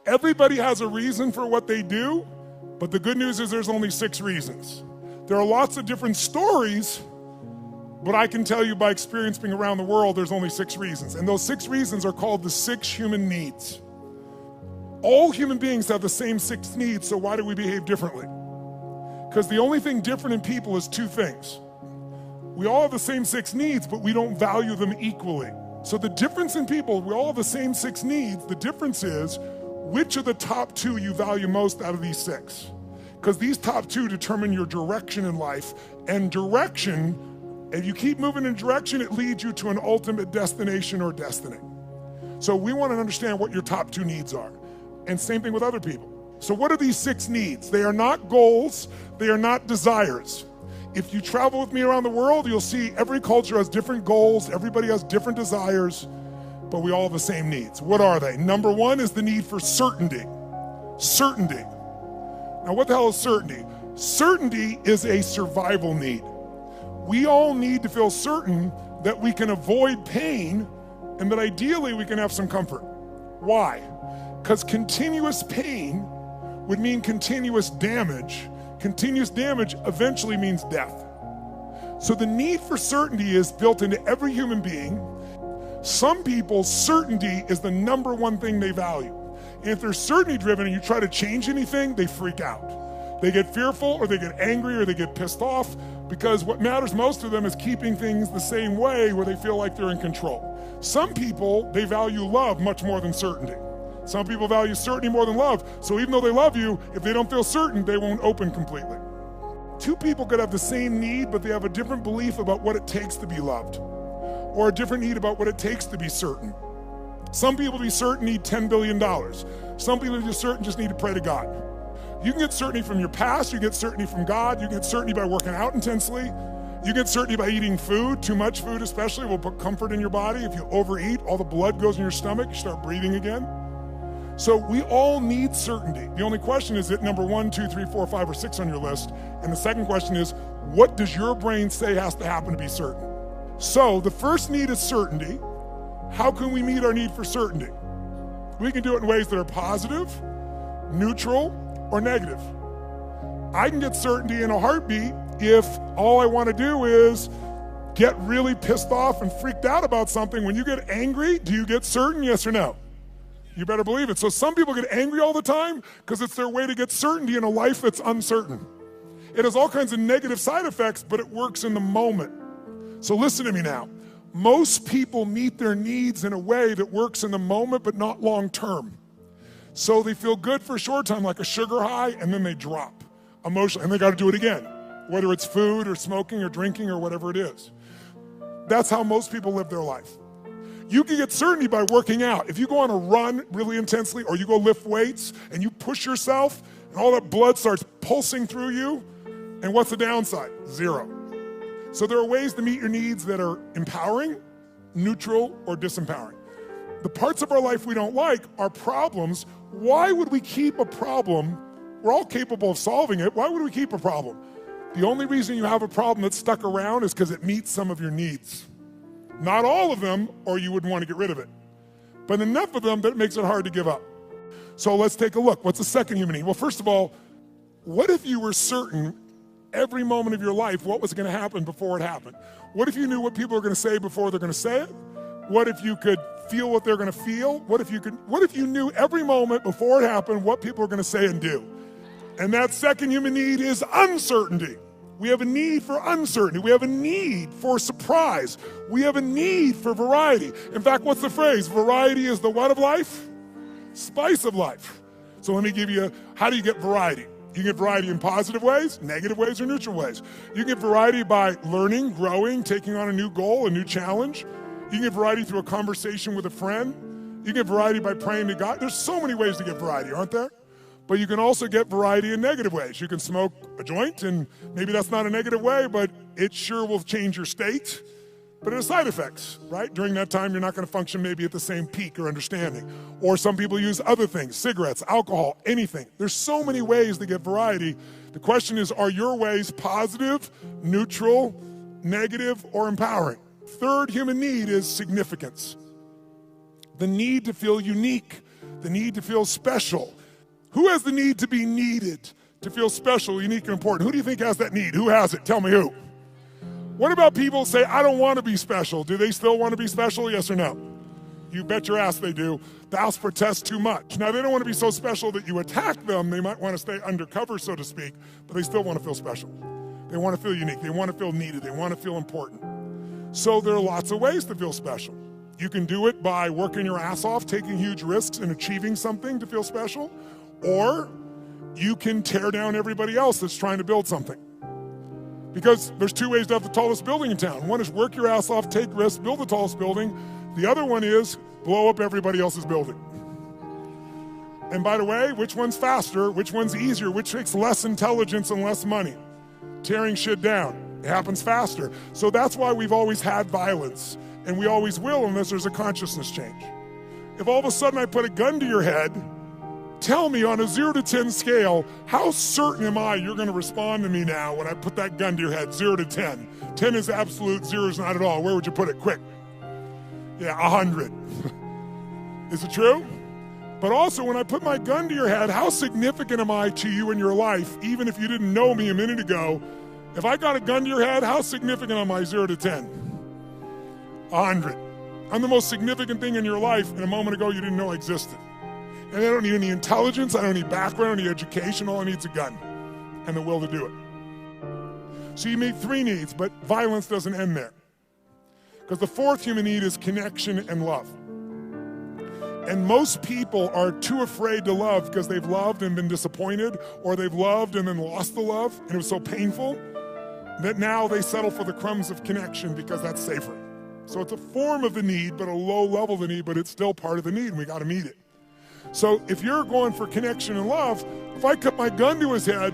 Everybody has a reason for what they do, but the good news is there's only 6 reasons. There are lots of different stories, but I can tell you by experience being around the world, there's only 6 reasons. And those 6 reasons are called the 6 human needs. All human beings have the same 6 needs, so why do we behave differently? Because the only thing different in people is 2 things. We all have the same 6 needs, but we don't value them equally. So the difference in people, we all have the same 6 needs. The difference is which of the top 2 you value most out of these 6. Because these top 2 determine your direction in life. And direction, if you keep moving in direction, it leads you to an ultimate destination or destiny. So we want to understand what your top 2 needs are. And same thing with other people. So what are these 6 needs? They are not goals, they are not desires. If you travel with me around the world, you'll see every culture has different goals, everybody has different desires, but we all have the same needs. What are they? Number 1 is the need for certainty. Certainty. Now what the hell is certainty? Certainty is a survival need. We all need to feel certain that we can avoid pain and that ideally we can have some comfort. Why? Because continuous pain would mean continuous damage. Continuous damage eventually means death. So the need for certainty is built into every human being. Some people, certainty is the number 1 thing they value. And if they're certainty driven and you try to change anything, they freak out. They get fearful or they get angry or they get pissed off because what matters most to them is keeping things the same way where they feel like they're in control. Some people, they value love much more than certainty. Some people value certainty more than love. So even though they love you, if they don't feel certain, they won't open completely. 2 people could have the same need, but they have a different belief about what it takes to be loved, or a different need about what it takes to be certain. Some people to be certain need $10 billion. Some people to be certain just need to pray to God. You can get certainty from your past, you get certainty from God, you get certainty by working out intensely, you get certainty by eating food. Too much food especially will put comfort in your body. If you overeat, all the blood goes in your stomach, you start breathing again. So we all need certainty. The only question is it number 1, 2, 3, 4, 5, or 6 on your list? And the second question is, what does your brain say has to happen to be certain? So the first need is certainty. How can we meet our need for certainty? We can do it in ways that are positive, neutral, or negative. I can get certainty in a heartbeat if all I want to do is get really pissed off and freaked out about something. When you get angry, do you get certain, yes or no? You better believe it. So some people get angry all the time because it's their way to get certainty in a life that's uncertain. It has all kinds of negative side effects, but it works in the moment. So listen to me now. Most people meet their needs in a way that works in the moment, but not long term. So they feel good for a short time, like a sugar high, and then they drop emotionally, and they got to do it again, whether it's food or smoking or drinking or whatever it is. That's how most people live their life. You can get certainty by working out. If you go on a run really intensely or you go lift weights and you push yourself and all that blood starts pulsing through you, and what's the downside? 0. So there are ways to meet your needs that are empowering, neutral, or disempowering. The parts of our life we don't like are problems. Why would we keep a problem? We're all capable of solving it. Why would we keep a problem? The only reason you have a problem that's stuck around is because it meets some of your needs. Not all of them, or you wouldn't want to get rid of it. But enough of them that it makes it hard to give up. So let's take a look. What's the second human need? Well, first of all, what if you were certain every moment of your life what was going to happen before it happened? What if you knew what people are going to say before they're going to say it? What if you could feel what they're going to feel? What if you knew every moment before it happened what people are going to say and do? And that second human need is uncertainty. We have a need for uncertainty. We have a need for surprise. We have a need for variety. In fact, what's the phrase? Variety is the what of life? Spice of life. So let me give you, how do you get variety? You can get variety in positive ways, negative ways, or neutral ways. You can get variety by learning, growing, taking on a new goal, a new challenge. You can get variety through a conversation with a friend. You can get variety by praying to God. There's so many ways to get variety, aren't there? But you can also get variety in negative ways. You can smoke a joint, and maybe that's not a negative way, but it sure will change your state. But it has side effects, right? During that time, you're not going to function maybe at the same peak or understanding. Or some people use other things, cigarettes, alcohol, anything. There's so many ways to get variety. The question is, are your ways positive, neutral, negative, or empowering? Third human need is significance. The need to feel unique. The need to feel special. Who has the need to be needed, to feel special, unique, and important? Who do you think has that need? Who has it? Tell me who. What about people who say, I don't want to be special? Do they still want to be special, yes or no? You bet your ass they do. Thou protest too much. Now, they don't want to be so special that you attack them. They might want to stay undercover, so to speak, but they still want to feel special. They want to feel unique. They want to feel needed. They want to feel important. So there are lots of ways to feel special. You can do it by working your ass off, taking huge risks and achieving something to feel special, or you can tear down everybody else that's trying to build something. Because there's two ways to have the tallest building in town. One is work your ass off, take risks, build the tallest building. The other one is blow up everybody else's building. And by the way, which one's faster? Which one's easier? Which takes less intelligence and less money? Tearing shit down. It happens faster. So that's why we've always had violence, and we always will unless there's a consciousness change. If all of a sudden I put a gun to your head, tell me on a 0 to 10 scale, how certain am I you're going to respond to me now when I put that gun to your head, 0 to 10? 10 is absolute, 0 is not at all. Where would you put it? Quick. Yeah, 100. Is it true? But also, when I put my gun to your head, how significant am I to you in your life, even if you didn't know me a minute ago? If I got a gun to your head, how significant am I, 0 to 10? 100. I'm the most significant thing in your life, and a moment ago you didn't know I existed. And I don't need any intelligence, I don't need background, I don't need education, all I need is a gun and the will to do it. So you meet 3 needs, but violence doesn't end there. Because the 4th human need is connection and love. And most people are too afraid to love because they've loved and been disappointed, or they've loved and then lost the love, and it was so painful that now they settle for the crumbs of connection because that's safer. So it's a form of the need, but a low level of the need, but it's still part of the need, and we got to meet it. So if you're going for connection and love, if I cut my gun to his head,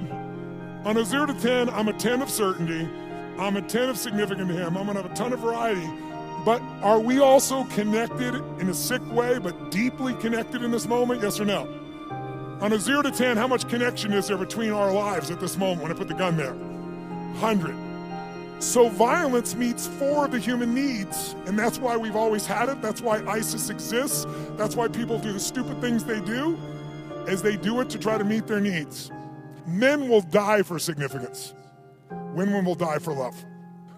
on a 0 to 10, I'm a 10 of certainty, I'm a 10 of significant to him, I'm gonna have a ton of variety, but are we also connected in a sick way, but deeply connected in this moment, yes or no? On a 0 to 10, how much connection is there between our lives at this moment when I put the gun there? 100. So violence meets 4 of the human needs, and that's why we've always had it. That's why ISIS exists. That's why people do the stupid things they do, is they do it to try to meet their needs. Men will die for significance. Women will die for love.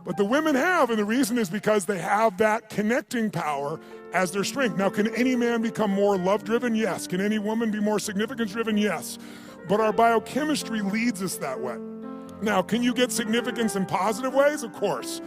But the women have, and the reason is because they have that connecting power as their strength. Now, can any man become more love-driven? Yes. Can any woman be more significance-driven? Yes. But our biochemistry leads us that way. Now, can you get significance in positive ways? Of course.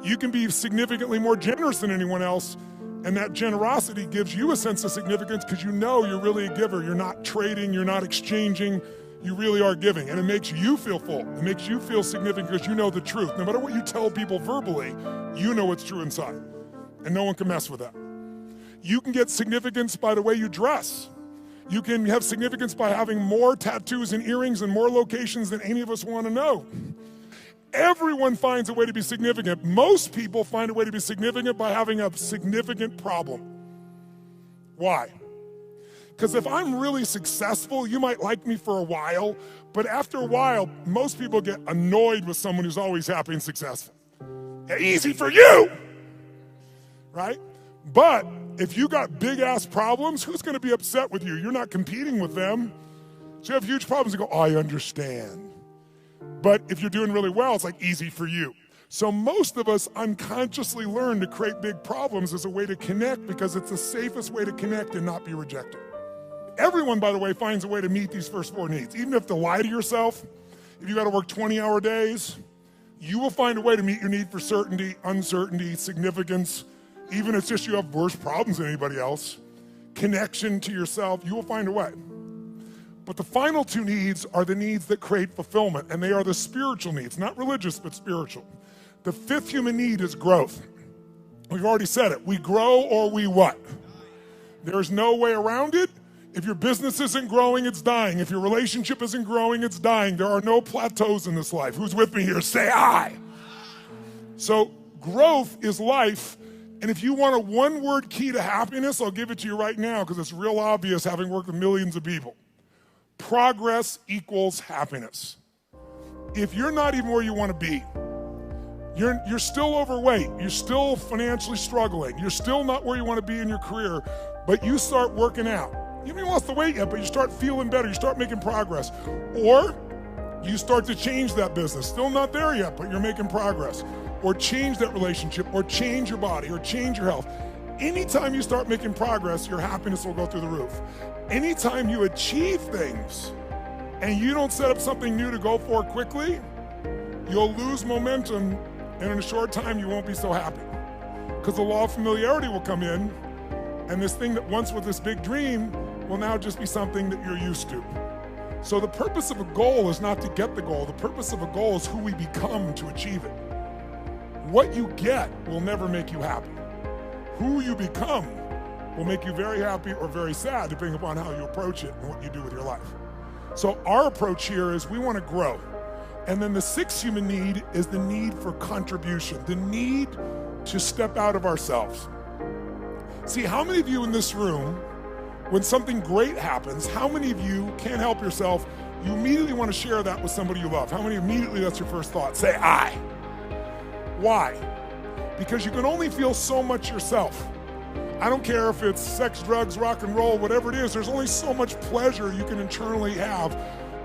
You can be significantly more generous than anyone else, and that generosity gives you a sense of significance because you know you're really a giver. You're not trading, you're not exchanging, you really are giving. And it makes you feel full. It makes you feel significant because you know the truth. No matter what you tell people verbally, you know what's true inside. And no one can mess with that. You can get significance by the way you dress. You can have significance by having more tattoos and earrings in more locations than any of us want to know. Everyone finds a way to be significant. Most people find a way to be significant by having a significant problem. Why? Because if I'm really successful, you might like me for a while, but after a while, most people get annoyed with someone who's always happy and successful. Yeah, easy for you, right? But if you got big-ass problems, who's going to be upset with you? You're not competing with them. So you have huge problems, you go, oh, I understand. But if you're doing really well, it's like easy for you. So most of us unconsciously learn to create big problems as a way to connect because it's the safest way to connect and not be rejected. Everyone, by the way, finds a way to meet these first 4 needs. Even if you have to lie to yourself, if you got to work 20-hour days, you will find a way to meet your need for certainty, uncertainty, significance. Even if it's just you have worse problems than anybody else, connection to yourself, you will find a way. But the final 2 needs are the needs that create fulfillment, and they are the spiritual needs, not religious, but spiritual. The 5th human need is growth. We've already said it. We grow or we what? There's no way around it. If your business isn't growing, it's dying. If your relationship isn't growing, it's dying. There are no plateaus in this life. Who's with me here? Say I. So growth is life. And if you want a 1-word key to happiness, I'll give it to you right now because it's real obvious having worked with millions of people. Progress equals happiness. If you're not even where you want to be, you're still overweight, you're still financially struggling, you're still not where you want to be in your career, but you start working out, You haven't even lost the weight yet, but you start feeling better, you start making progress. Or you start to change that business. Still not there yet, but you're making progress. Or change that relationship, or change your body, or change your health. Anytime you start making progress, your happiness will go through the roof. Anytime you achieve things and you don't set up something new to go for quickly, you'll lose momentum, and in a short time you won't be so happy. Because the law of familiarity will come in, and this thing that once was this big dream will now just be something that you're used to. So the purpose of a goal is not to get the goal. The purpose of a goal is who we become to achieve it. What you get will never make you happy. Who you become will make you very happy or very sad, depending upon how you approach it and what you do with your life. So our approach here is we want to grow. And then the sixth human need is the need for contribution, the need to step out of ourselves. See, how many of you in this room, when something great happens, how many of you can't help yourself, you immediately want to share that with somebody you love? How many immediately that's your first thought? Say, I. Why? Because you can only feel so much yourself. I don't care if it's sex, drugs, rock and roll, whatever it is, there's only so much pleasure you can internally have.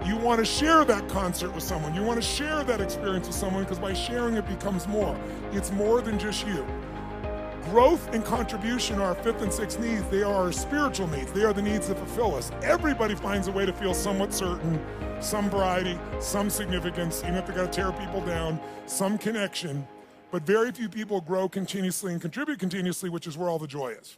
You want to share that concert with someone. You want to share that experience with someone, because by sharing it becomes more. It's more than just you. Growth and contribution are our fifth and sixth needs. They are our spiritual needs. They are the needs that fulfill us. Everybody finds a way to feel somewhat certain, some variety, some significance, even if they got to tear people down, some connection. But very few people grow continuously and contribute continuously, which is where all the joy is.